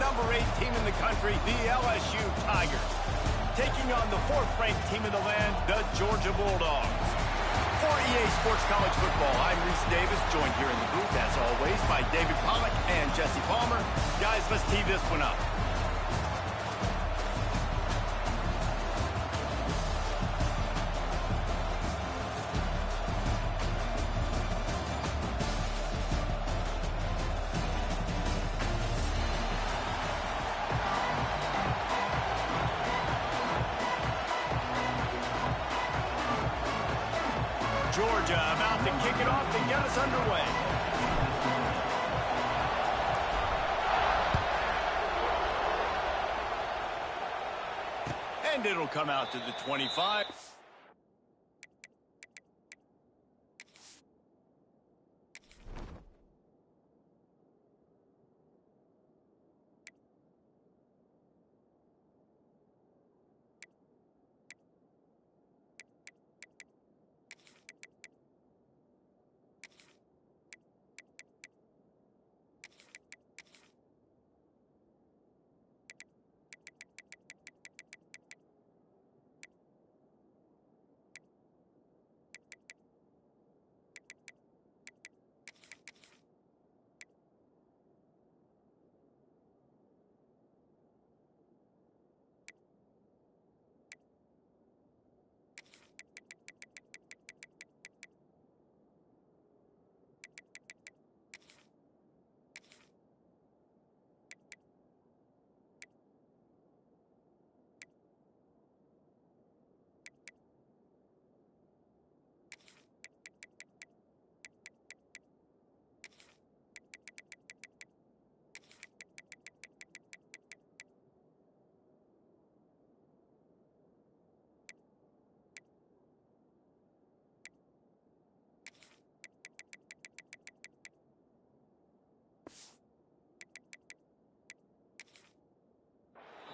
number 8 team in the country, the LSU Tigers, taking on the 4th-ranked team in the land, the Georgia Bulldogs. For EA Sports College Football, I'm Reese Davis, joined here in the booth, as always, by David Pollack and Jesse Palmer. Guys, let's tee this one up. Georgia about to kick it off to get us underway. And it'll come out to the 25.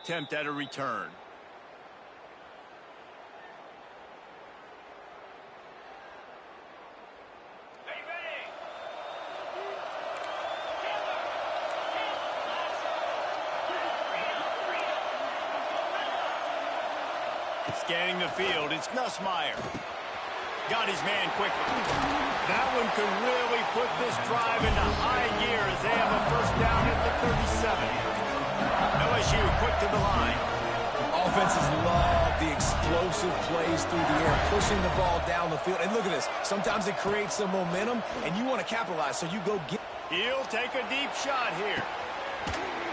Attempt at a return. Scanning the field, it's Nussmeier. Got his man quickly. That one could really put this drive into high gear as they have a first down at the 37. LSU quick to the line. Offenses love the explosive plays through the air, pushing the ball down the field. And look at this. Sometimes it creates some momentum, and you want to capitalize, so you go get. He'll take a deep shot here.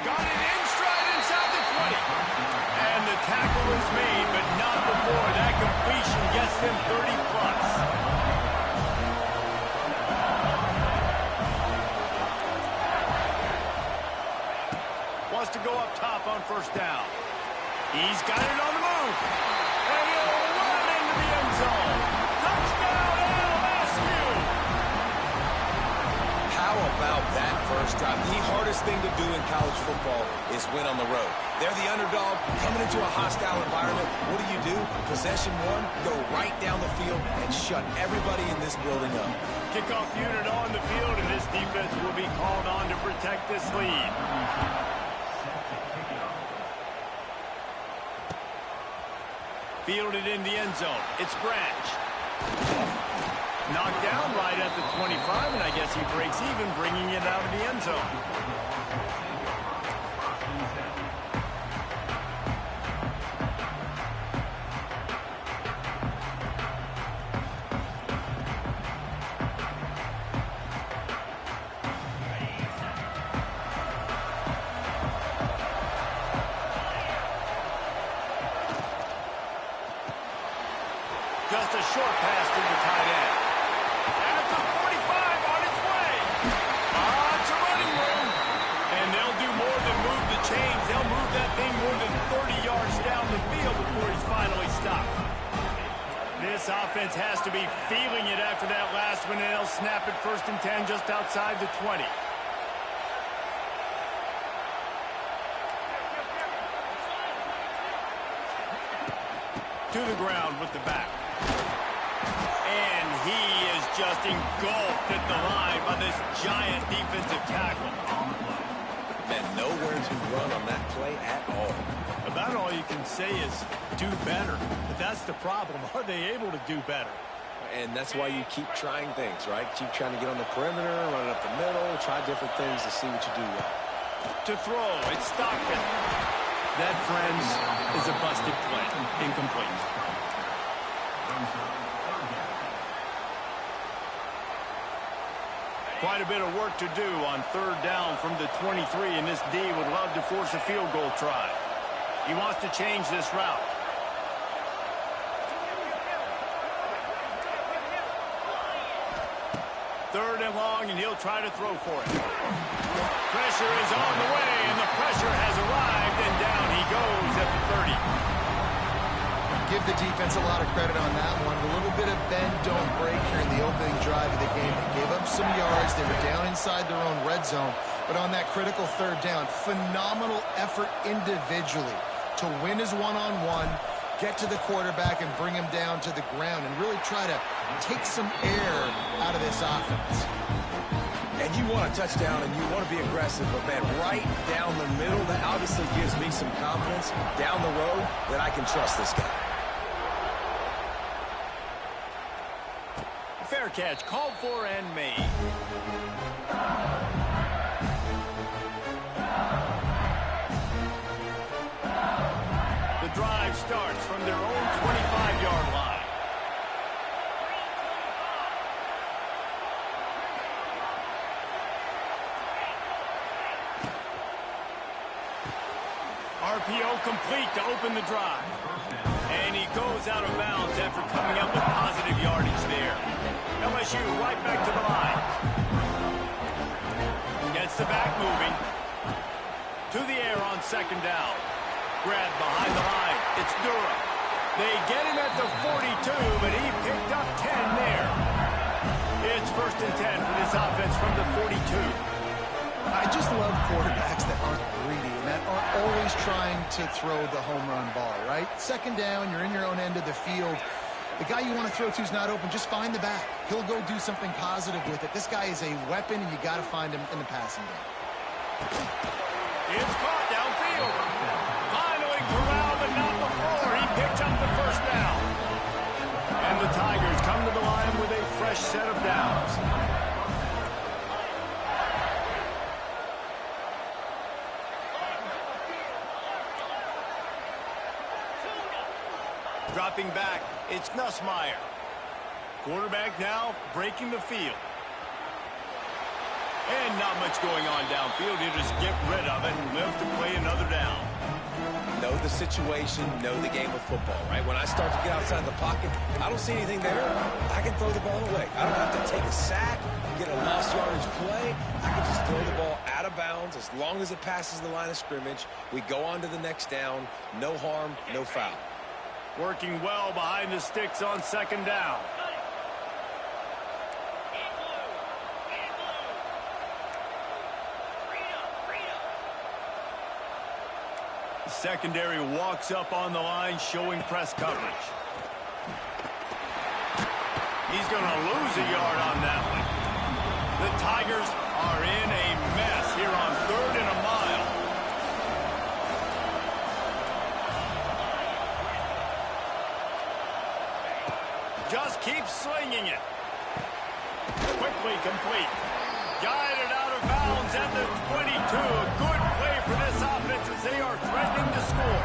Got it in stride inside the 20. And the tackle is made, but not before that completion gets them 30-plus. Wants to go up top on first down. He's got it on the move. And he'll run into the end zone. Touchdown, LSU! How about that first drive? The hardest thing to do in college football is win on the road. They're the underdog, coming into a hostile environment. What do? Possession one, go right down the field and shut everybody in this building up. Kickoff unit on the field, and this defense will be called on to protect this lead. Fielded in the end zone. It's Branch. Knocked down right at the 25, and I guess he breaks even, bringing it out of the end zone. Just a short pass to the tight end. At the 45 on its way. It's a running room. And they'll do more than move the chains. They'll move that thing more than 30 yards down the field before he's finally stopped. This offense has to be feeling it after that last one, and they'll snap it 1st and 10 just outside the 20. To the ground with the back. And he is just engulfed at the line by this giant defensive tackle. And no nowhere to run on that play at all. About all you can say is do better. But that's the problem. Are they able to do better? And that's why you keep trying things, right? Keep trying to get on the perimeter, run it up the middle, try different things to see what you do well. To throw, it's Stockton. That, friends, is a busted play. Incomplete. Quite a bit of work to do on third down from the 23, and this D would love to force a field goal try. He wants to change this route. Third and long, and he'll try to throw for it. Pressure is on the way, and the pressure has arrived, and down he goes at the 30. Give the defense a lot of credit on that one. A little bit of bend, don't break here in the opening drive of the game. They gave up some yards. They were down inside their own red zone. But on that critical third down, phenomenal effort individually to win his one-on-one, get to the quarterback and bring him down to the ground and really try to take some air out of this offense. And you want a touchdown and you want to be aggressive, but man, right down the middle, that obviously gives me some confidence down the road that I can trust this guy. Fair catch, called for and made. The drive starts from their own 25-yard line. RPO complete to open the drive. And he goes out of bounds after coming up with positive yardage there. LSU right back to the line. Gets the back moving. To the air on second down. Grab behind the line. It's Durham. They get him at the 42, but he picked up 10 there. It's first and 10 for this offense from the 42. I just love quarterbacks that aren't greedy and that aren't always trying to throw the home run ball, right? Second down, you're in your own end of the field. The guy you want to throw to is not open. Just find the back. He'll go do something positive with it. This guy is a weapon, and you got to find him in the passing game. It's caught downfield. Finally corralled, but not before. He picks up the first down. And the Tigers come to the line with a fresh set of downs. Dropping back, it's Nussmeier. Quarterback now breaking the field. And not much going on downfield. He'll just get rid of it and live to play another down. Know the situation, know the game of football, right? When I start to get outside the pocket, I don't see anything there. I can throw the ball away. I don't have to take a sack, get a lost yardage play. I can just throw the ball out of bounds as long as it passes the line of scrimmage. We go on to the next down. No harm, no foul. Working well behind the sticks on second down. The secondary walks up on the line, showing press coverage. He's going to lose a yard on that one. The Tigers are in a mess here on third and a mile. Just keep slinging it. Quickly complete. Guided out of bounds at the 22. A good play for this offense as they are threatening to score.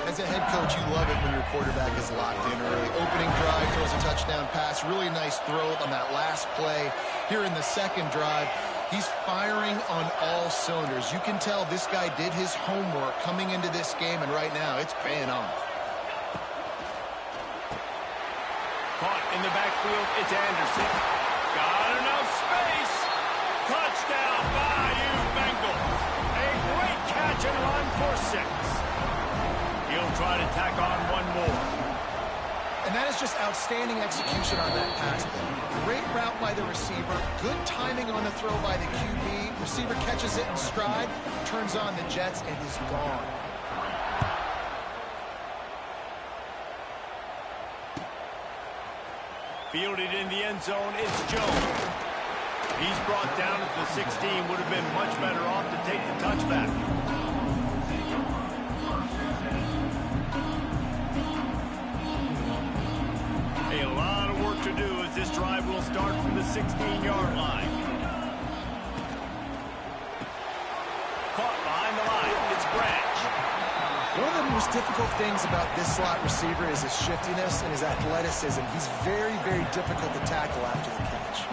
As a head coach, you love it when your quarterback is locked in early. Opening drive, throws a touchdown pass. Really nice throw on that last play. Here in the second drive, he's firing on all cylinders. You can tell this guy did his homework coming into this game, and right now it's paying off. Caught in the backfield, it's Anderson. Got enough space. Touchdown, Bayou Bengals. A great catch and run for 6. He'll try to tack on one more. And that is just outstanding execution on that pass. Great route by the receiver. Good timing on the throw by the QB. Receiver catches it in stride, turns on the jets, and is gone. Fielded in the end zone, it's Jones. He's brought down at the 16. Would have been much better off to take the touchback. A lot of work to do as this drive will start from the 16-yard line. Caught behind the line. It's Branch. One of the most difficult things about this slot receiver is his shiftiness and his athleticism. He's very, very difficult to tackle after the catch.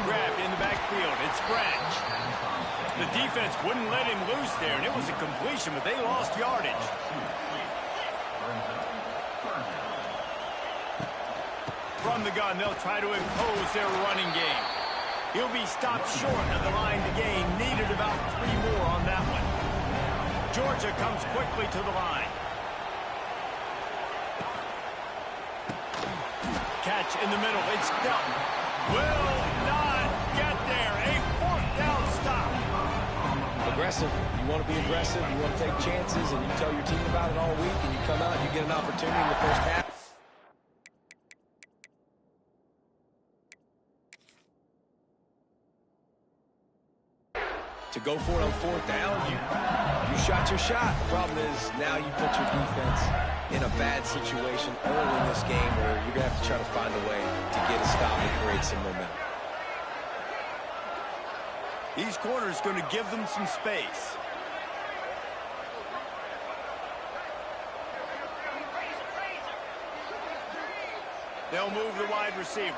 Grabbed in the backfield. It's Branch. The defense wouldn't let him loose there, and it was a completion, but they lost yardage. From the gun, they'll try to impose their running game. He'll be stopped short of the line to gain. Needed about 3 more on that one. Georgia comes quickly to the line. Catch in the middle. It's Delton. Will not get there. A 4th down stop. Aggressive. You want to be aggressive. You want to take chances, and you tell your team about it all week, and you come out and you get an opportunity in the first half. To go for it on 4th down, you shot your shot. The problem is now you put your defense in a bad situation early in this game where you're going to have to try to find a way to get a stop and create some momentum. These corners going to give them some space. They'll move the wide receiver.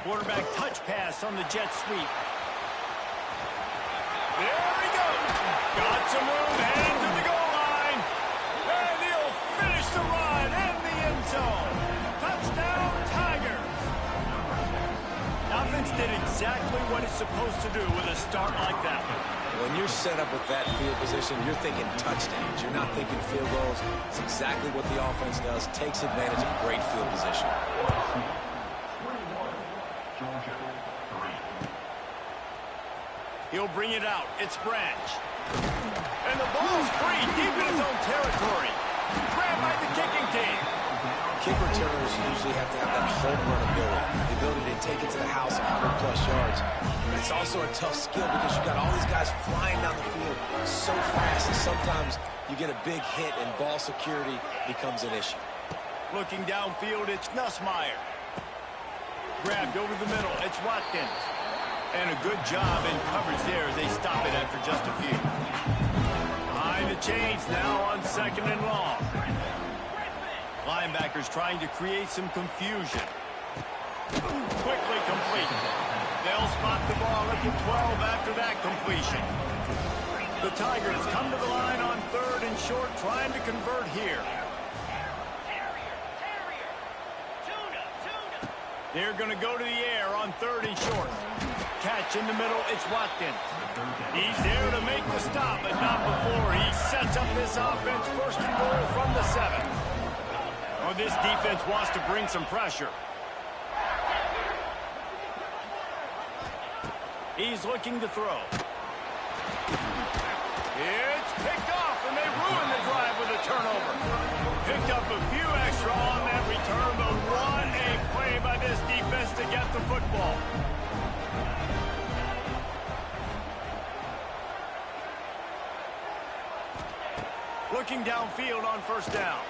Quarterback touch pass on the jet sweep. There he goes. Got some room, and to the goal line. And he'll finish the run in the end zone. Touchdown, Tigers. Offense did exactly what it's supposed to do with a start like that. When you're set up with that field position, you're thinking touchdowns. You're not thinking field goals. It's exactly what the offense does. Takes advantage of great field position. He'll bring it out. It's Branch. And the ball's free deep in his own territory. Grabbed by the kicking team. Kick returners usually have to have that home run ability. The ability to take it to the house 100-plus yards. It's also a tough skill because you've got all these guys flying down the field so fast, and sometimes you get a big hit and ball security becomes an issue. Looking downfield, it's Nussmeier. Grabbed over the middle. It's Watkins. And a good job in coverage there as they stop it after just a few. Behind the chains now on 2nd and long. Linebackers trying to create some confusion. Quickly complete. They'll spot the ball at the 12 after that completion. The Tigers come to the line on 3rd and short, trying to convert here. They're going to go to the air on 3rd and short. Catch in the middle, it's Watkins. He's there to make the stop, but not before. He sets up this offense 1st and goal from the 7. Oh, this defense wants to bring some pressure. He's looking to throw. It's picked off, and they ruin the drive with a turnover. Picked up a few extra on that return, but what a play by this defense to get the football. Looking downfield on 1st down.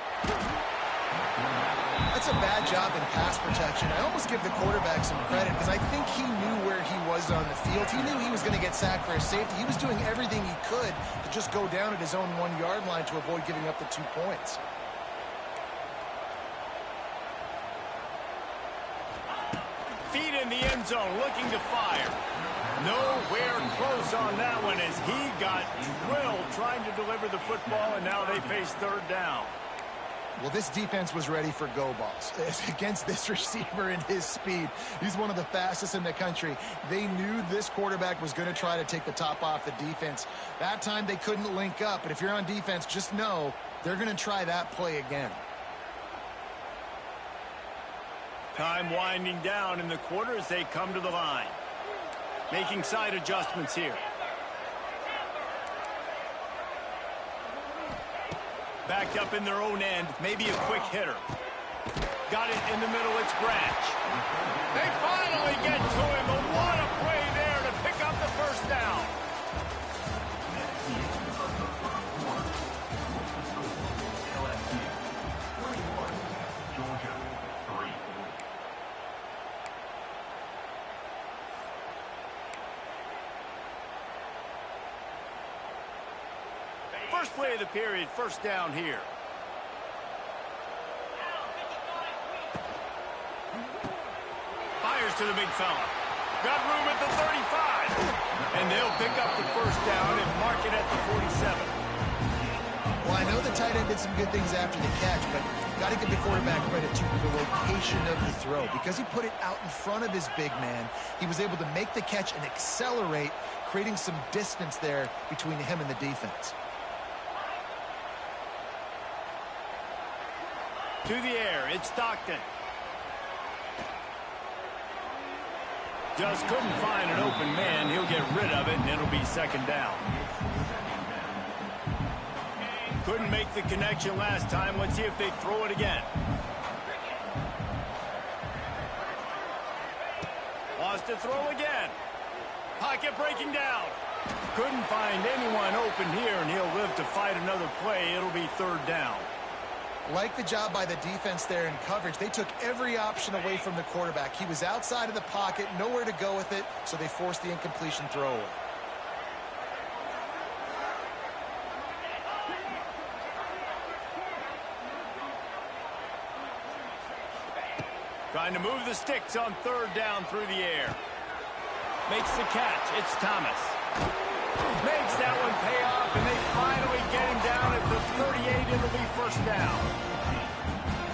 That's a bad job in pass protection. I almost give the quarterback some credit because I think he knew where he was on the field. He knew he was going to get sacked for a safety. He was doing everything he could to just go down at his own 1-yard line to avoid giving up the 2 points. Feet in the end zone, looking to fire. Nowhere close on that one as he got drilled trying to deliver the football, and now they face 3rd down. Well, this defense was ready for go balls against this receiver and his speed. He's one of the fastest in the country. They knew this quarterback was going to try to take the top off the defense. That time they couldn't link up, but if you're on defense, just know they're going to try that play again. Time winding down in the quarter as they come to the line. Making side adjustments here. Backed up in their own end, maybe a quick hitter. Got it in the middle. It's Branch. They finally get to him, but what a play there to pick up the first down. First play of the period, first down here. Fires to the big fella. Got room at the 35. And they'll pick up the first down and mark it at the 47. Well, I know the tight end did some good things after the catch, but got to give the quarterback credit to the location of the throw. Because he put it out in front of his big man, he was able to make the catch and accelerate, creating some distance there between him and the defense. To the air, it's Stockton. Just couldn't find an open man. He'll get rid of it, and it'll be second down. Couldn't make the connection last time. Let's see if they throw it again. Wants to throw again. Pocket breaking down. Couldn't find anyone open here, and he'll live to fight another play. It'll be third down. Like the job by the defense there in coverage. They took every option away from the quarterback. He was outside of the pocket, nowhere to go with it, so they forced the incompletion throw away. Trying to move the sticks on third down through the air. Makes the catch. It's Thomas. Makes that one pay off, and they finally get him down at the 38. It'll be first down.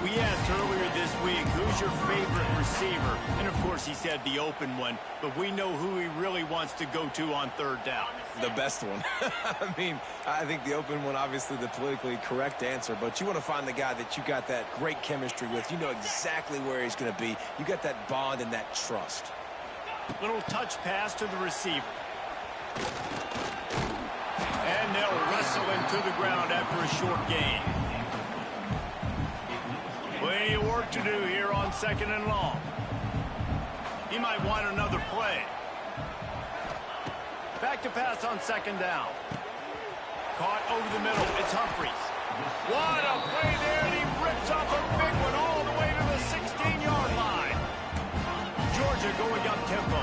We asked earlier this week, who's your favorite receiver? And, of course, he said the open one, but we know who he really wants to go to on third down. The best one. I mean, I think the open one, obviously the politically correct answer, but you want to find the guy that you got that great chemistry with. You know exactly where he's going to be. You got that bond and that trust. Little touch pass to the receiver. And they'll wrestle him to the ground after a short gain. Plenty of work to do here on second and long. He might want another play. Back to pass on second down. Caught over the middle. It's Humphries. What a play there, and he rips off a big one all the way to the 16-yard line. Georgia going up tempo.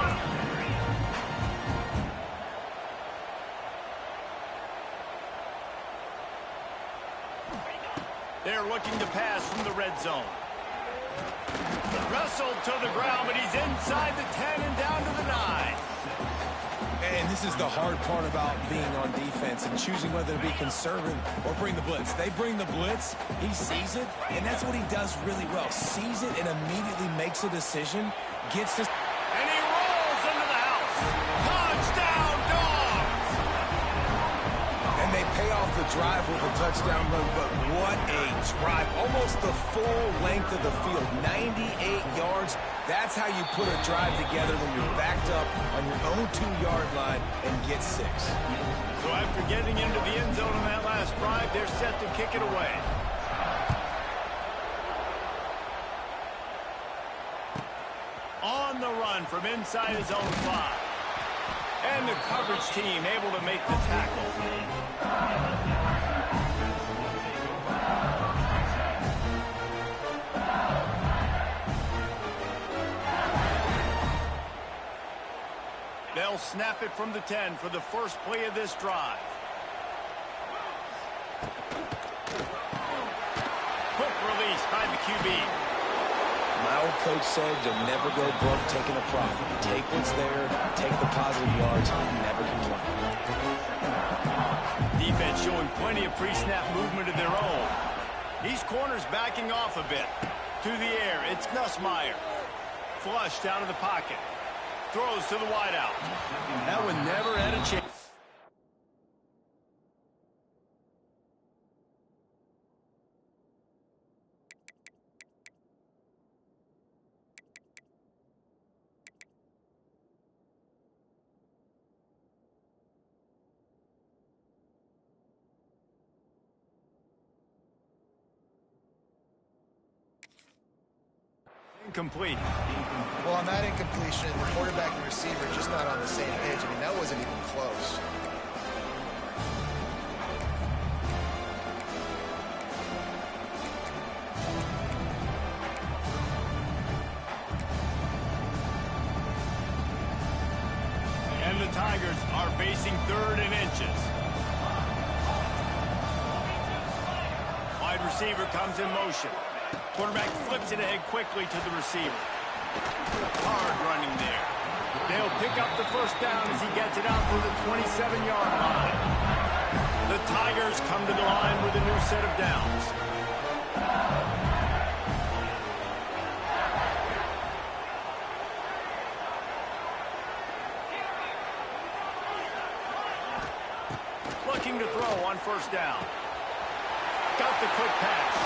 They're looking to pass from the red zone. Wrestled to the ground, but he's inside the 10 and down to the 9. And this is the hard part about being on defense and choosing whether to be conservative or bring the blitz. They bring the blitz, he sees it, and that's what he does really well. Sees it and immediately makes a decision, gets this. And he rolls into the house. Touchdown, Dogs! And they pay off the drive with a touchdown run, but what a drive. Almost the full length of the field, 98 yards. That's how you put a drive together when you're backed up on your own 2-yard line and get 6. So after getting into the end zone on that last drive, they're set to kick it away. On the run from inside his own 5. And the coverage team able to make the tackle. They'll snap it from the 10 for the first play of this drive. Quick release by the QB. My old coach said you'll never go broke taking a profit. Take what's there, take the positive yards, and never complain. Defense showing plenty of pre-snap movement of their own. These corners backing off a bit. To the air, it's Nussmeier. Flushed out of the pocket. Throws to the wideout. That one never had a chance. Complete. Well, on that incompletion, the quarterback and receiver just not on the same page. I mean, that wasn't even close. And the Tigers are facing 3rd and inches. Wide receiver comes in motion. Quarterback flips it ahead quickly to the receiver. Hard running there. They'll pick up the first down as he gets it out to the 27-yard line. The Tigers come to the line with a new set of downs. Looking to throw on first down. Got the quick pass.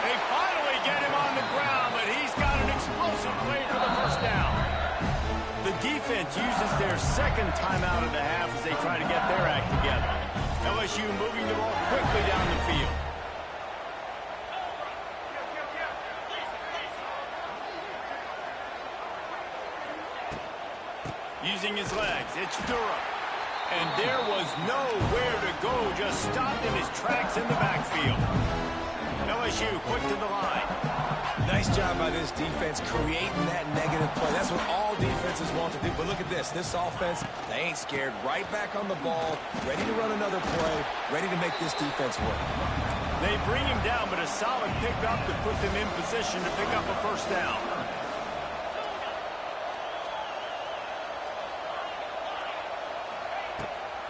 They finally get him on the ground, but he's got an explosive play for the first down. The defense uses their second timeout of the half as they try to get their act together. LSU moving the ball quickly down the field. Using his legs, it's Durham. And there was nowhere to go, just stopped in his tracks in the backfield. LSU quick to the line. Nice job by this defense creating that negative play. That's what all defenses want to do. But look at this. This offense, they ain't scared. Right back on the ball, ready to run another play, ready to make this defense work. They bring him down, but a solid pickup to put them in position to pick up a first down.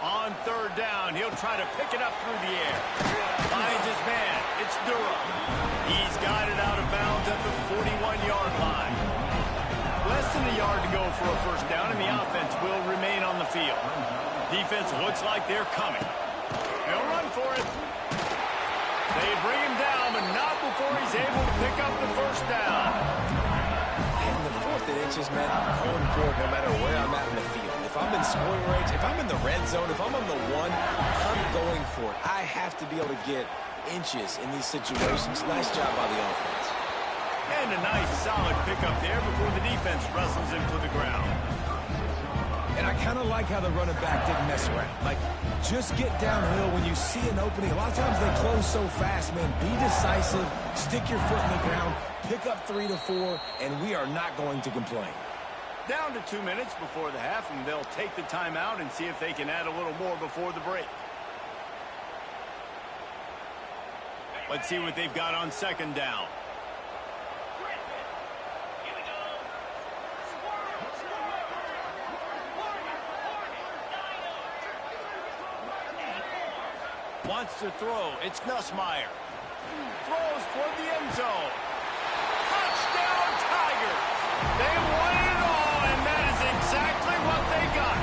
On 3rd down, he'll try to pick it up through the air. Finds his man. It's Durham. He's got it out of bounds at the 41-yard line. Less than a yard to go for a first down, and the offense will remain on the field. Defense looks like they're coming. They'll run for it. They bring him down, but not before he's able to pick up the first down. In the 4th and inches, man, I'm going for it no matter where I'm at in the field. If I'm in scoring range, if I'm in the red zone, if I'm on the 1, I'm going for it. I have to be able to get inches in these situations. Nice job by the offense. And a nice solid pickup there before the defense wrestles him to the ground. And I kind of like how the running back didn't mess around. Like, just get downhill when you see an opening. A lot of times they close so fast, man. Be decisive, stick your foot in the ground, pick up 3 to 4, and we are not going to complain. Down to 2 minutes before the half, and they'll take the timeout and see if they can add a little more before the break. Let's see what they've got on 2nd down. Wants to throw. It's Nussmeier. Throws toward the end zone. Touchdown, Tigers! They won it all, and that is exactly what they got.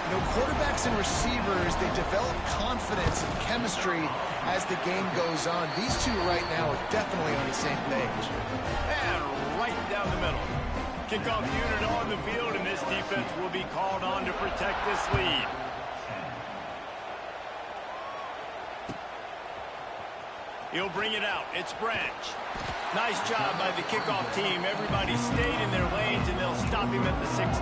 You know, quarterbacks and receivers, they develop confidence and chemistry as the game goes on. These two right now are definitely on the same page. And right down the middle. Kickoff unit on the field, and this defense will be called on to protect this lead. He'll bring it out. It's Branch. Nice job by the kickoff team. Everybody stayed in their lanes, and they'll stop him at the 16.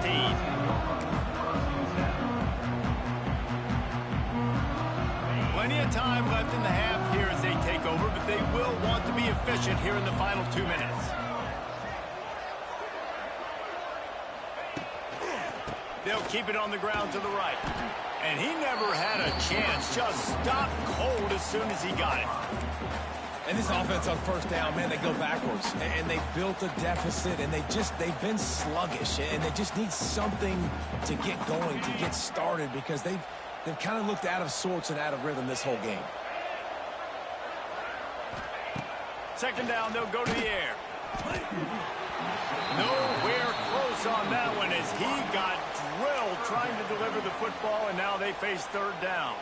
Plenty of time left in the half here as they take over, but they will want to be efficient here in the final 2 minutes. They'll keep it on the ground to the right. And he never had a chance. Just stopped cold as soon as he got it. And this offense on 1st down, man, they go backwards. And they built a deficit, and they've been sluggish. And they just need something to get going, to get started, because they've kind of looked out of sorts and out of rhythm this whole game. 2nd down, they'll go to the air. Nowhere close on that one as he got drilled trying to deliver the football, and now they face 3rd down.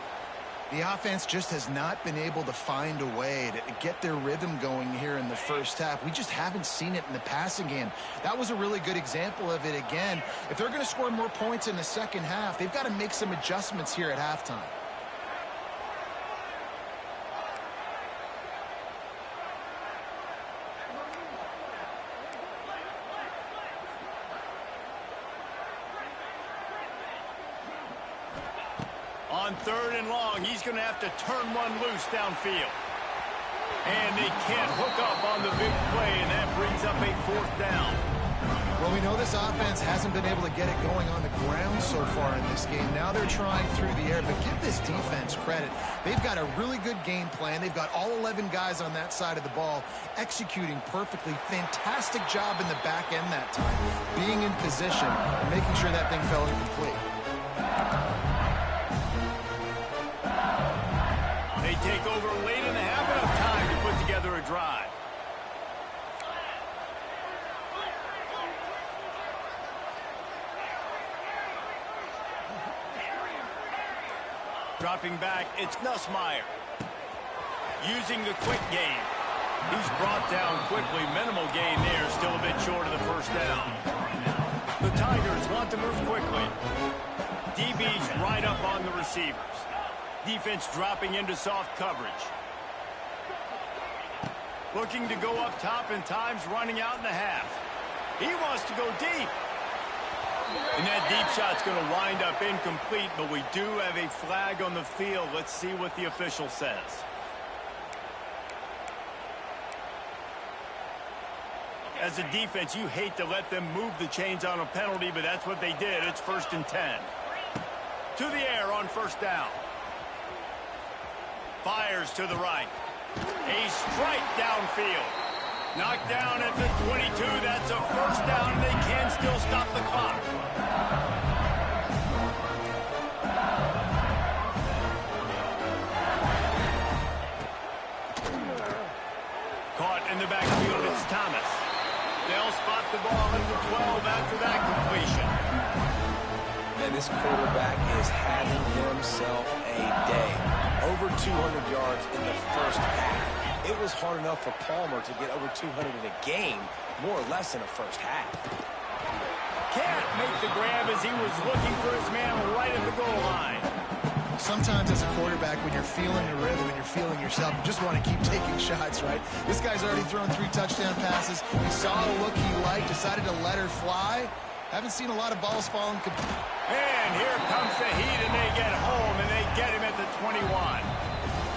The offense just has not been able to find a way to get their rhythm going here in the first half. We just haven't seen it in the passing game. That was a really good example of it again. If they're going to score more points in the second half, they've got to make some adjustments here at halftime. On 3rd and long, he's going to have to turn one loose downfield. And they can't hook up on the big play, and that brings up a 4th down. Well, we know this offense hasn't been able to get it going on the ground so far in this game. Now they're trying through the air, but give this defense credit. They've got a really good game plan. They've got all 11 guys on that side of the ball executing perfectly. Fantastic job in the back end that time, being in position and making sure that thing fell incomplete. They take over late in the half, enough time to put together a drive. Dropping back, it's Nussmeier. Using the quick game. He's brought down quickly. Minimal gain there, still a bit short of the 1st down. The Tigers want to move quickly. DB's right up on the receivers. Defense dropping into soft coverage. Looking to go up top, and time's running out in the half. He wants to go deep. And that deep shot's going to wind up incomplete, but we do have a flag on the field. Let's see what the official says. As a defense, you hate to let them move the chains on a penalty, but that's what they did. It's 1st and 10. To the air on 1st down. Fires to the right. A strike downfield. Knocked down at the 22. That's a 1st down. They can still stop the clock. Caught in the backfield, it's Thomas. They'll spot the ball at the 12 after that completion. And this quarterback is having himself a day. Over 200 yards in the 1st half. It was hard enough for Palmer to get over 200 in a game, more or less in the 1st half. Can't make the grab as he was looking for his man right at the goal line. Sometimes as a quarterback, when you're feeling the rhythm and you're feeling yourself, you just want to keep taking shots, right? This guy's already thrown 3 touchdown passes. He saw a look he liked, decided to let her fly. Haven't seen a lot of balls falling. And here comes the heat, and they get home, and they get him at the 21.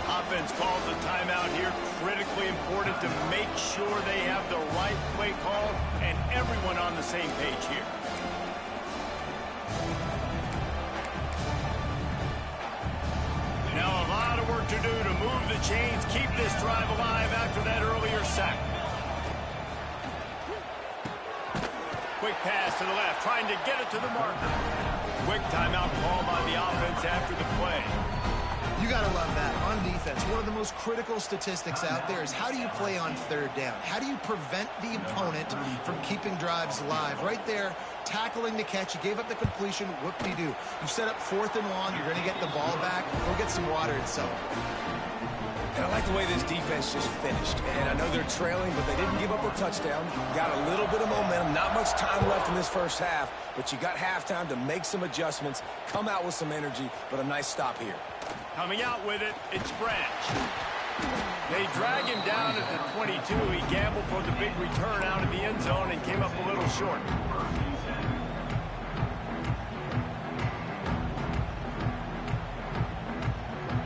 Offense calls a timeout here. Critically important to make sure they have the right play call and everyone on the same page here. Now a lot of work to do to move the chains, keep this drive alive after that earlier sack. Quick pass to the left, trying to get it to the marker. Quick timeout call by the offense after the play. You got to love that. On defense, one of the most critical statistics out there is how do you play on 3rd down? How do you prevent the opponent from keeping drives alive? Right there, tackling the catch. You gave up the completion. Whoop-de-doo. You set up 4th and long. You're going to get the ball back. Go get some water and so. And I like the way this defense just finished. And I know they're trailing, but they didn't give up a touchdown. Got a little bit of momentum. Not much time left in this 1st half, but you got halftime to make some adjustments, come out with some energy, but a nice stop here. Coming out with it, it's Branch. They drag him down at the 22. He gambled for the big return out of the end zone and came up a little short.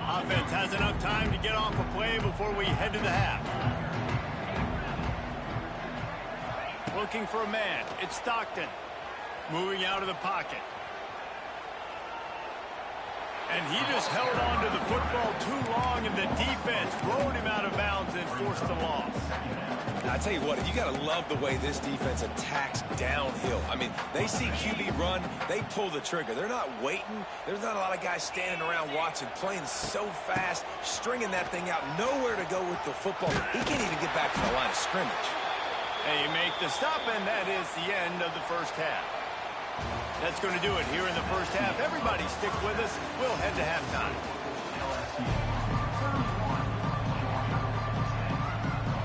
Offense has enough time to get off a play before we head to the half. Looking for a man. It's Stockton. Moving out of the pocket. And he just held on to the football too long, and the defense rolled him out of bounds and forced the loss. I tell you what, you got to love the way this defense attacks downhill. I mean, they see QB run, they pull the trigger. They're not waiting. There's not a lot of guys standing around watching, playing so fast, stringing that thing out, nowhere to go with the football. He can't even get back to the line of scrimmage. They make the stop, and that is the end of the 1st half. That's going to do it here in the 1st half. Everybody stick with us. We'll head to halftime.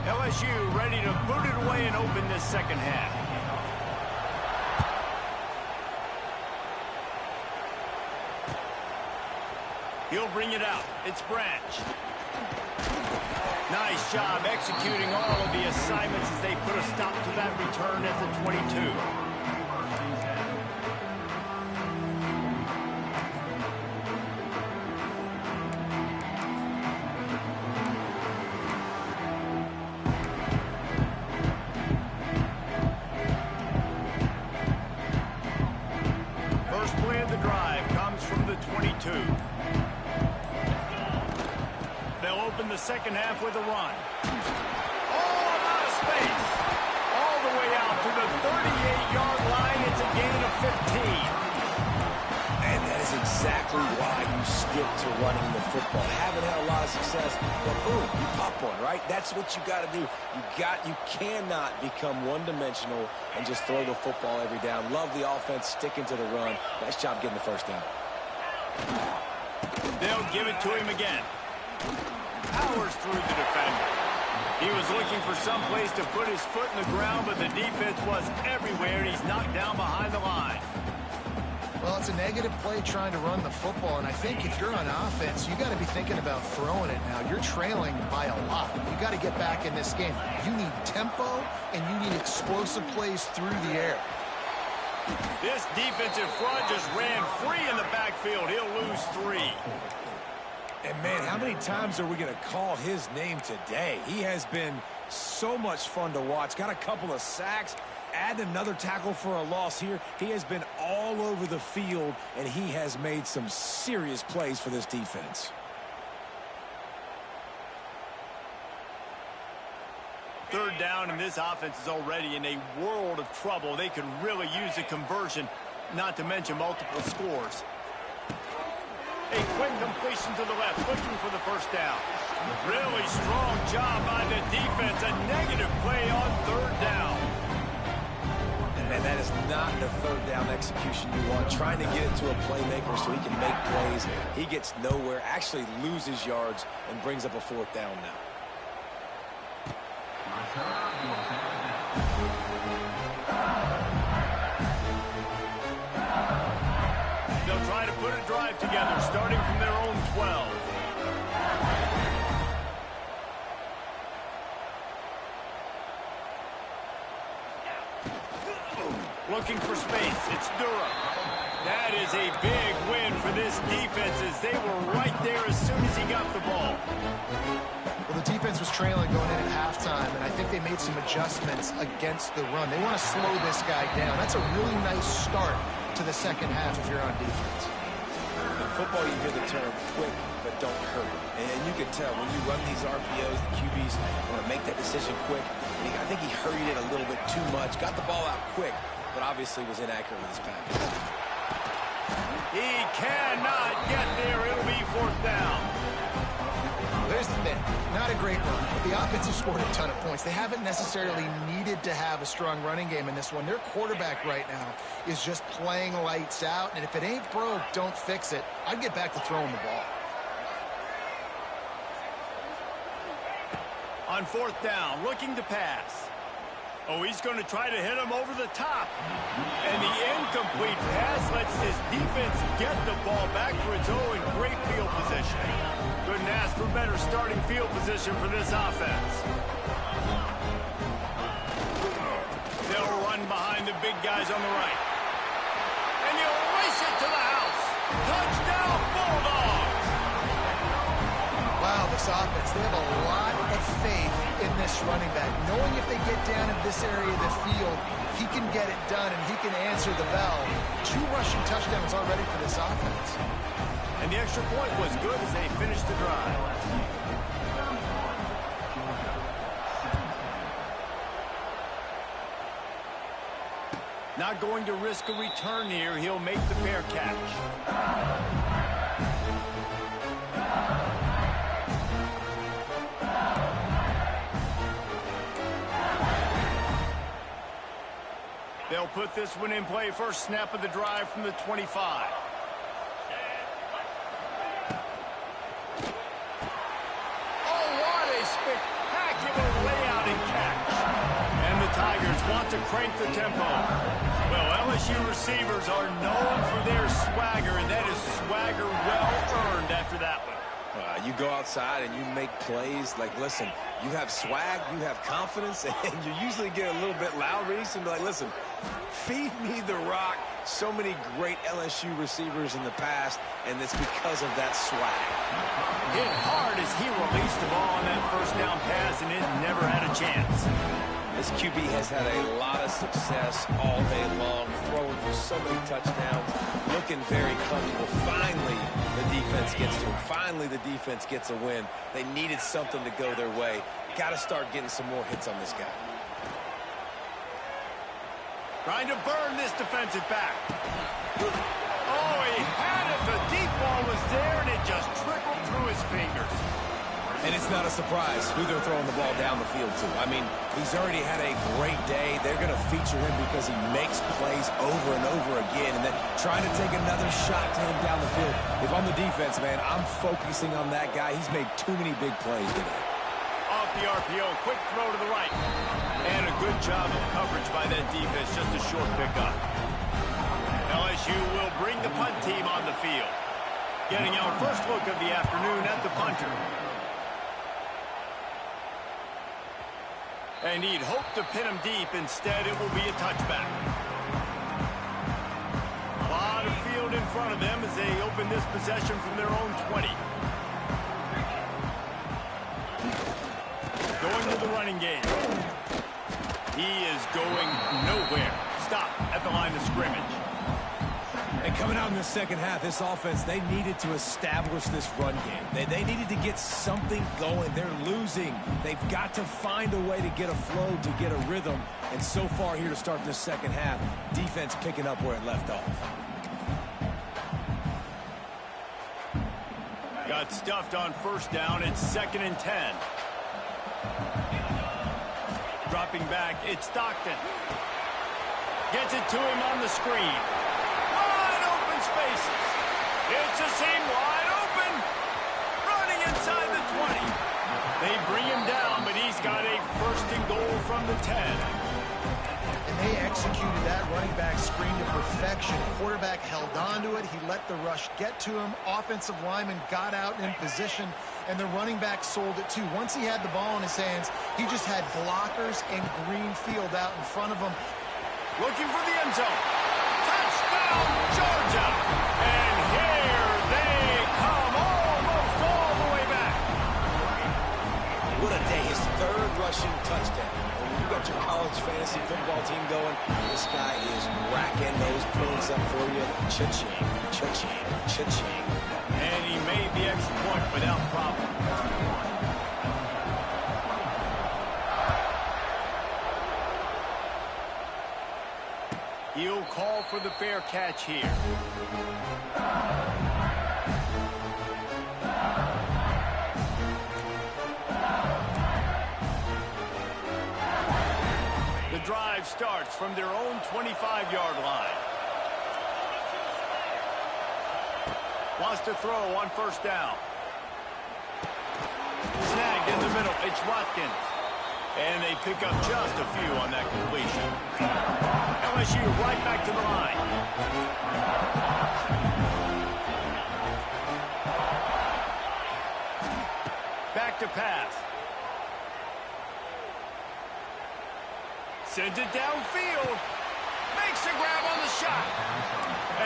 LSU ready to boot it away and open this 2nd half. He'll bring it out. It's Branch. Nice job executing all of the assignments as they put a stop to that return at the 22. drive comes from the 22. They'll open the second half with a run. Oh, a lot of space. All the way out to the 38-yard line. It's a gain of 15. And that is exactly why you stick to running the football. Haven't had a lot of success, but boom, you pop one, right? That's what you got to do. You cannot become one-dimensional and just throw the football every down. Love the offense, sticking to the run. Nice job getting the first down. They'll give it to him again. Powers through the defender. He was looking for some place to put his foot in the ground, but the defense was everywhere, and he's knocked down behind the line. Well, it's a negative play trying to run the football, and I think if you're on offense, you got to be thinking about throwing it now. You're trailing by a lot. You got to get back in this game. You need tempo, and you need explosive plays through the air. This defensive front just ran free in the backfield. He'll lose 3. And, man, how many times are we going to call his name today? He has been so much fun to watch. Got a couple of sacks. Add another tackle for a loss here. He has been all over the field, and he has made some serious plays for this defense. Third down, and this offense is already in a world of trouble. They could really use a conversion, not to mention multiple scores. A quick completion to the left, looking for the first down. Really strong job by the defense. A negative play on third down. And that is not the third down execution you want. Trying to get it to a playmaker so he can make plays. He gets nowhere, actually loses yards, and brings up a fourth down now. They'll try to put a drive together, starting from their own 12. Looking for space. It's Durham. That is a big win for this defense as they were right there as soon as he got the ball. Well, the defense was trailing going in at halftime, and I think they made some adjustments against the run. They want to slow this guy down. That's a really nice start to the second half if you're on defense. In football, you hear the term quick, but don't hurry. And you can tell when you run these RPOs, the QBs want to make that decision quick. And I think he hurried it a little bit too much, got the ball out quick, but obviously was inaccurate with his pass. He cannot get there. It'll be fourth down. There's the thing. Not a great run, but the offense has scored a ton of points. They haven't necessarily needed to have a strong running game in this one. Their quarterback right now is just playing lights out, and if it ain't broke, don't fix it. I'd get back to throwing the ball. On fourth down, looking to pass. Oh, he's going to try to hit him over the top. And the incomplete pass lets his defense get the ball back for its own great field position. Couldn't ask for better starting field position for this offense. They'll run behind the big guys on the right. And you'll race it to the house. Touchdown, Bulldogs! Wow, this offense, they have a lot of faith in this running back. Knowing if they get down in this area of the field, he can get it done and he can answer the bell. 2 rushing touchdowns already for this offense. And the extra point was good as they finished the drive. Not going to risk a return here. He'll make the fair catch. They'll put this one in play. First snap of the drive from the 25. Oh, what a spectacular layout and catch. And the Tigers want to crank the tempo. Well, LSU receivers are known for their swagger, and that is swagger well earned after that one. You go outside and you make plays. Like, listen, you have swag, you have confidence, and you usually get a little bit loud, Reese, and be like, listen, feed me the rock. So many great LSU receivers in the past, and it's because of that swag. Hit hard as he released the ball on that first down pass, and it never had a chance. This QB has had a lot of success all day long, throwing for so many touchdowns, looking very comfortable. Finally, the defense gets to him. Finally, the defense gets a win. They needed something to go their way. Got to start getting some more hits on this guy. Trying to burn this defensive back. Oh, he had it. The deep ball was there, and it just trickled through his fingers. And it's not a surprise who they're throwing the ball down the field to. I mean, he's already had a great day. They're going to feature him because he makes plays over and over again. And then trying to take another shot to him down the field. If I'm the defense, man, I'm focusing on that guy. He's made too many big plays today. Off the RPO, quick throw to the right. And a good job of coverage by that defense, just a short pickup. LSU will bring the punt team on the field. Getting our first look of the afternoon at the punter. And he'd hope to pin him deep. Instead, it will be a touchback. A lot of field in front of them as they open this possession from their own 20. Going to the running game. He is going nowhere. Stop at the line of scrimmage. And coming out in the second half, this offense, they needed to establish this run game. They needed to get something going. They're losing. They've got to find a way to get a flow, to get a rhythm. And so far here to start this second half, defense picking up where it left off. Got stuffed on first down. It's 2nd and 10. Dropping back, it's Stockton. Gets it to him on the screen. Wide open spaces. It's a seam wide open. Running inside the 20. They bring him down, but he's got a 1st and goal from the 10. And they executed that running back screen to perfection. Quarterback held on to it. He let the rush get to him. Offensive lineman got out in position, and the running back sold it too. Once he had the ball in his hands, he just had blockers and green field out in front of him. Looking for the end zone. Touchdown, Georgia! And here they come, almost all the way back. What a day. His 3rd rushing touchdown. And when you got your college fantasy football team going, this guy is racking those points up for you. Cha-ching, cha-ching, cha-ching. And he made the extra point without problem. He'll call for the fair catch here. The drive starts from their own 25-yard line. Wants to throw on first down. Snagged in the middle. It's Watkins. And they pick up just a few on that completion. LSU right back to the line. Back to pass. Sends it downfield. Makes a grab on the shot.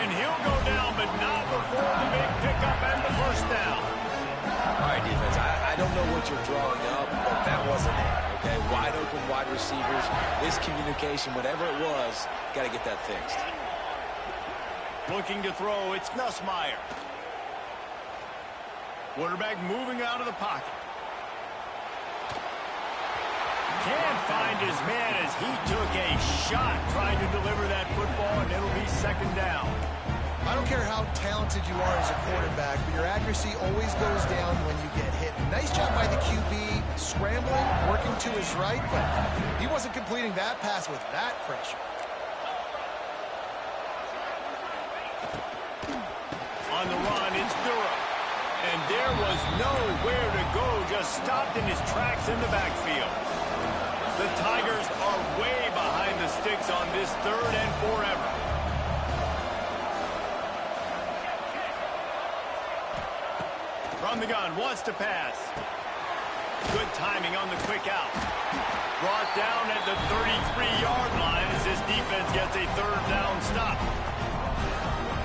And he'll go down, but not before the big pickup and the first down. All right, defense, I don't know what you're drawing up, but that wasn't it, okay? Wide open wide receivers, miscommunication, whatever it was, got to get that fixed. Looking to throw, it's Nussmeier. Quarterback moving out of the pocket. Can't find his man as he took a shot trying to deliver that football, and it'll be 2nd down. I don't care how talented you are as a quarterback, but your accuracy always goes down when you get hit. Nice job by the QB, scrambling, working to his right, but he wasn't completing that pass with that pressure. On the run, it's Durham. And there was nowhere to go, just stopped in his tracks in the backfield. The Tigers are way behind the sticks on this 3rd and forever. From the gun, wants to pass. Good timing on the quick out. Brought down at the 33-yard line as this defense gets a 3rd down stop.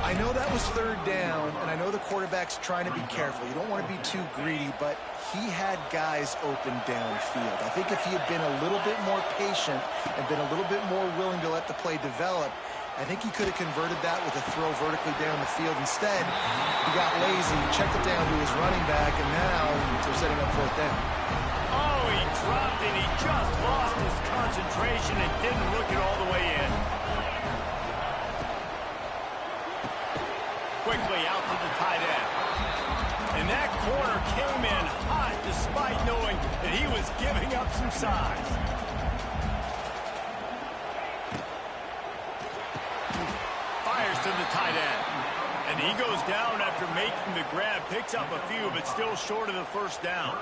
I I know that was third down, and I know the quarterback's trying to be careful. You don't want to be too greedy, but he had guys open downfield. I think if he had been a little bit more patient and been a little bit more willing to let the play develop, I think he could have converted that with a throw vertically down the field. Instead, he got lazy, checked it down to his running back, and now they're setting up fourth down. Oh, he dropped it. He just lost his concentration and didn't look it all the way in. Quickly out to the tight end. And that corner came in hot despite knowing that he was giving up some size. Fires to the tight end. And he goes down after making the grab. Picks up a few, but still short of the first down.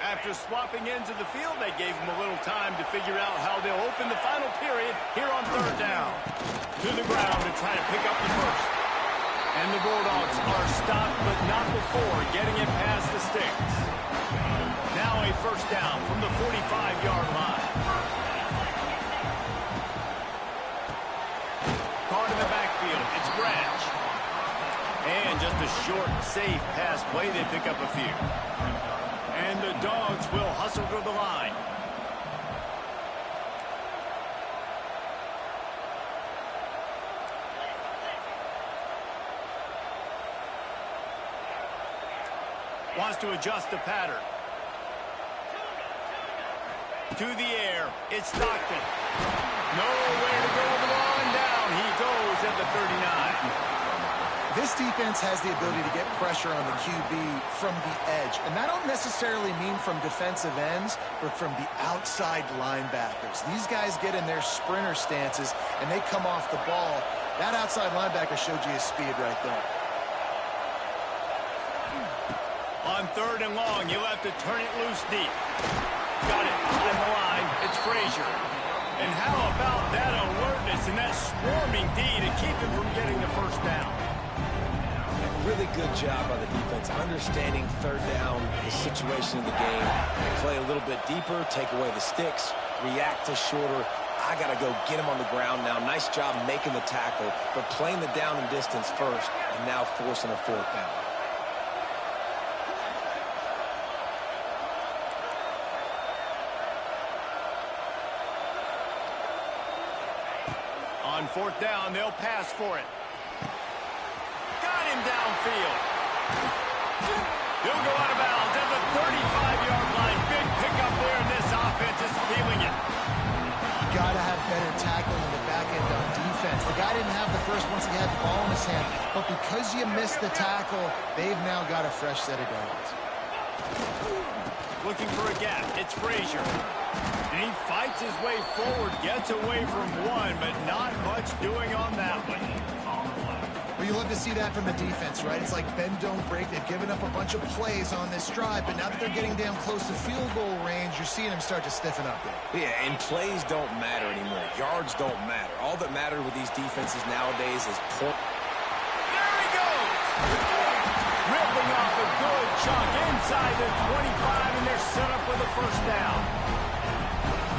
After swapping ends of the field, they gave him a little time to figure out how they'll open the final period here on third down. To the ground to try to pick up the first. And the Bulldogs are stopped, but not before getting it past the sticks. Now a first down from the 45-yard line. Caught in the backfield, it's Branch. And just a short, safe pass play, they pick up a few. And the Dogs will hustle to the line. Wants to adjust the pattern. To the air, it's Stockton. Nowhere to go with the ball, and down he goes at the 39. This defense has the ability to get pressure on the QB from the edge. And that don't necessarily mean from defensive ends, but from the outside linebackers. These guys get in their sprinter stances, and they come off the ball. That outside linebacker showed you his speed right there. On third and long, you'll have to turn it loose deep. Got it on the line. It's Frazier. And how about that alertness and that swarming D to keep him from getting the first down? Really good job by the defense, understanding third down, the situation of the game. They play a little bit deeper, take away the sticks, react to shorter. I got to go get him on the ground now. Nice job making the tackle, but playing the down and distance first, and now forcing a fourth down. On fourth down, they'll pass for it. Got him downfield. He'll go out of bounds at the 35-yard line. Big pickup there, and this offense is feeling it. Got to have better tackling in the back end on defense. The guy didn't have the first once he had the ball in his hand, but because you missed the tackle, they've now got a fresh set of downs. Looking for a gap. It's Frazier. And he fights his way forward, gets away from one, but not much doing on that one. Well, you love to see that from the defense, right? It's like bend, don't break. They've given up a bunch of plays on this drive, but now that they're getting down close to field goal range, you're seeing them start to stiffen up there. Yeah, and plays don't matter anymore. Yards don't matter. All that matters with these defenses nowadays is point. There he goes! Ripping off a good chunk inside the 25, and they're set up with a first down.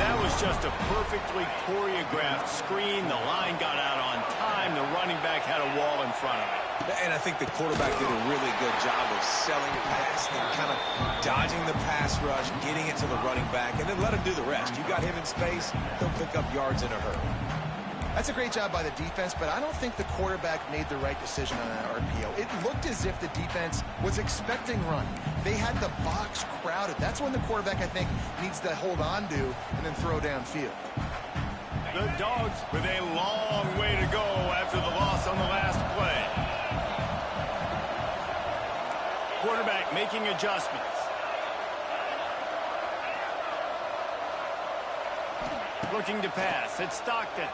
That was just a perfectly choreographed screen. The line got out on time. The running back had a wall in front of it. And I think the quarterback did a really good job of selling the pass and kind of dodging the pass rush, getting it to the running back, and then let him do the rest. You got him in space, he'll pick up yards in a hurry. That's a great job by the defense, but I don't think the quarterback made the right decision on that RPO. It looked as if the defense was expecting run. They had the box crowded. That's when the quarterback, I think, needs to hold on to and then throw downfield. The Dogs with a long way to go after the loss on the last play. Quarterback making adjustments. Looking to pass. It's Stockton.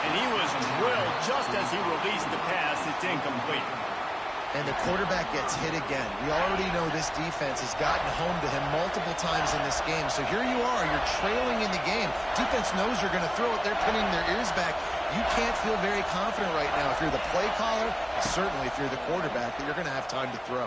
And he was drilled just as he released the pass. It's incomplete. And the quarterback gets hit again. We already know this defense has gotten home to him multiple times in this game. So here you are, you're trailing in the game. Defense knows you're going to throw it. They're pinning their ears back. you can't feel very confident right now if you're the play caller, and certainly if you're the quarterback, that you're going to have time to throw.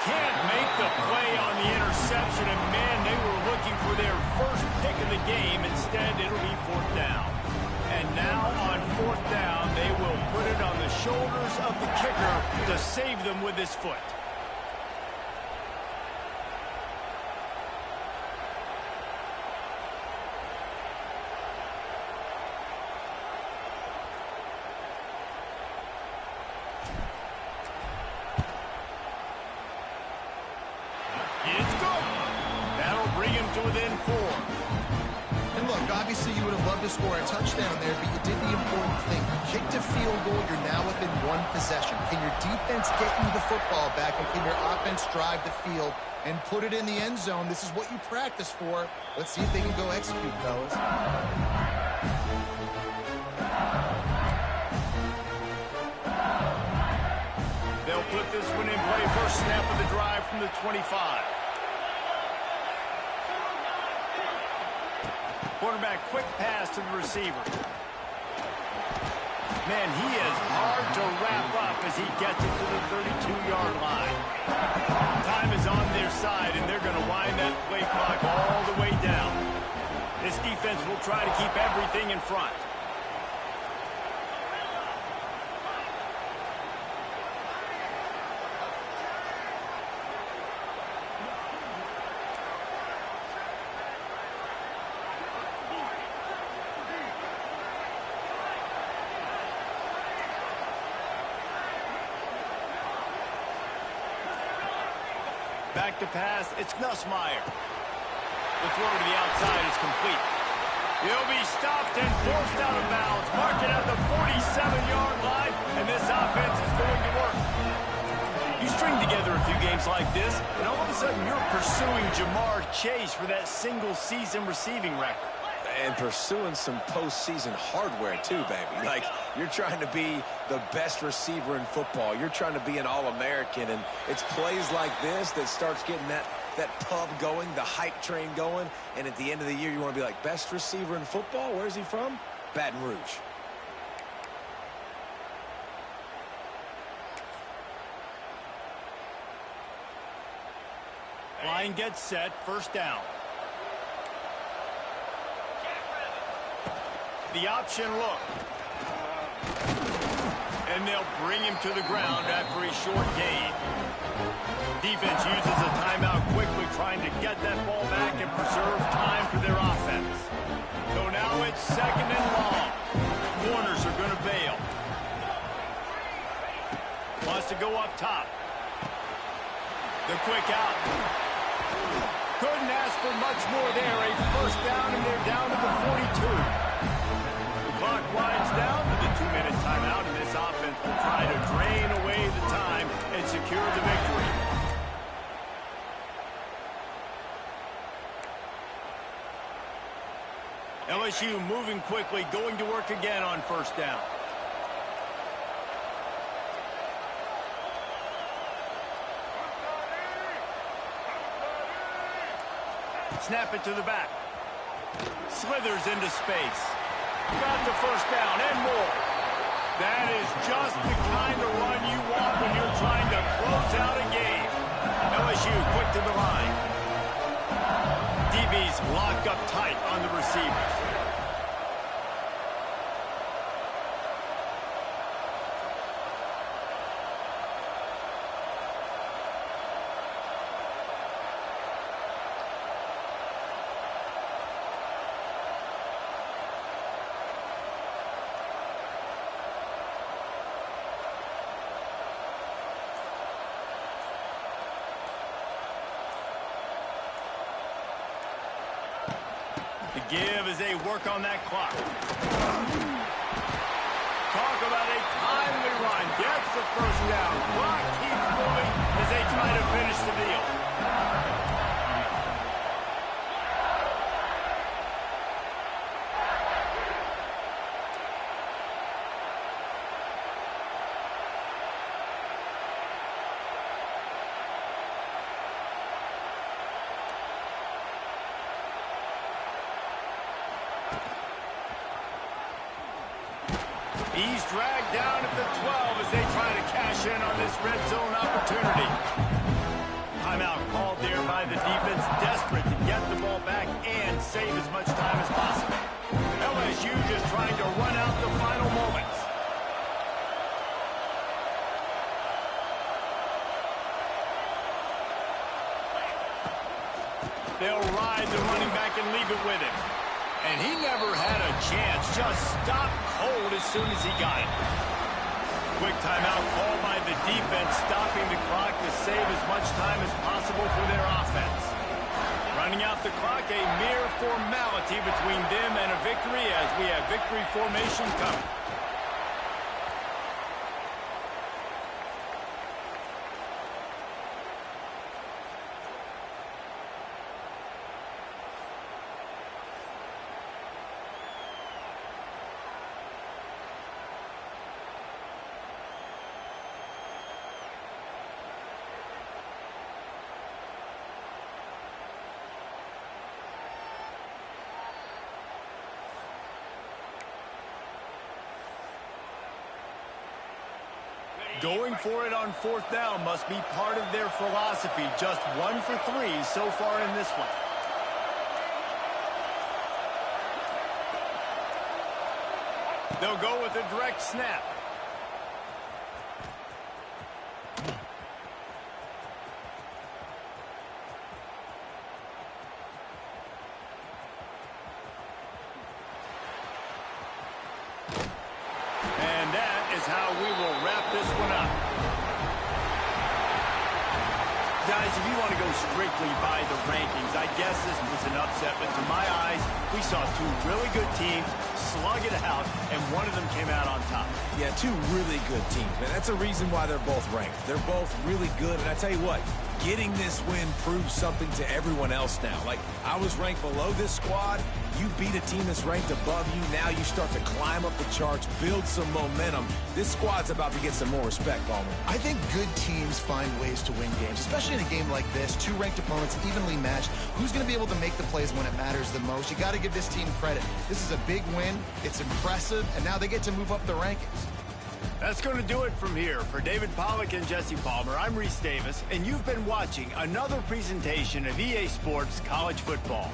Can't make the play on the interception, and man, they were looking for their first pick of the game. Instead, it'll be fourth down. And now on fourth down, they will put it on the shoulders of the kicker to save them with his foot. It's good. That'll bring him to within 4. And look, obviously you would have loved to score a touchdown there, but you did the important thing. You kicked a field goal, you're now within 1 possession. Can your defense get you the football back, and can your offense drive the field and put it in the end zone? This is what you practice for. Let's see if they can go execute, fellas. They'll put this one in play. First snap of the drive from the 25. Quarterback, quick pass to the receiver. Man, he is hard to wrap up as he gets it to the 32-yard line. Time is on their side, and they're going to wind that play clock all the way down. This defense will try to keep everything in front. Back to pass, it's Nussmeier. The throw to the outside is complete. He'll be stopped and forced out of bounds. Mark it at the 47-yard line, and this offense is going to work. You string together a few games like this, and all of a sudden you're pursuing Jamar Chase for that single-season receiving record. And pursuing some postseason hardware, too, baby. Like, you're trying to be the best receiver in football. You're trying to be an All-American, and it's plays like this that starts getting that pub going, the hype train going, and at the end of the year, you want to be like, best receiver in football? Where's he from? Baton Rouge. Line gets set, first down. The option look. And they'll bring him to the ground after a short gain. Defense uses a timeout quickly, trying to get that ball back and preserve time for their offense. So now it's second and long. Corners are going to bail. Wants to go up top. The quick out. Couldn't ask for much more there. A first down, and they're down to the 42. Clock winds down to the 2-minute timeout, and this offense will try to drain away the time and secure the victory. LSU moving quickly, going to work again on first down. Snap it to the back. Slithers into space. Got the first down and more. That is just the kind of run you want when you're trying to close out a game. LSU quick to the line. DBs locked up tight on the receivers. The give as they work on that clock. Talk about a timely run. Gets the first down. Clock keeps moving as they try to finish the deal. He's dragged down at the 12 as they try to cash in on this red zone opportunity. Timeout called there by the defense, desperate to get the ball back and save as much time as possible. LSU just trying to run out the final moments. They'll ride the running back and leave it with him. And he never had a chance. Just stopped cold as soon as he got it. Quick timeout called by the defense, stopping the clock to save as much time as possible for their offense. Running out the clock, a mere formality between them and a victory as we have victory formation coming. Going for it on fourth down must be part of their philosophy. Just 1 for 3 so far in this one. They'll go with a direct snap. And that is how we will wrap this one up. Guys, if you want to go strictly by the rankings, I guess this was an upset, but to my eyes, we saw two really good teams slug it out, and one of them came out on top. Yeah, two really good teams, man. That's a reason why they're both ranked. They're both really good, and I tell you what, getting this win proves something to everyone else now. Like, I was ranked below this squad. You beat a team that's ranked above you. Now you start to climb up the charts, build some momentum. This squad's about to get some more respect, Palmer. I think good teams find ways to win games, especially in a game like this. Two ranked opponents evenly matched. Who's going to be able to make the plays when it matters the most? You got to give this team credit. This is a big win. It's impressive, and now they get to move up the rankings. That's going to do it from here. For David Pollack and Jesse Palmer, I'm Reese Davis, and you've been watching another presentation of EA Sports College Football.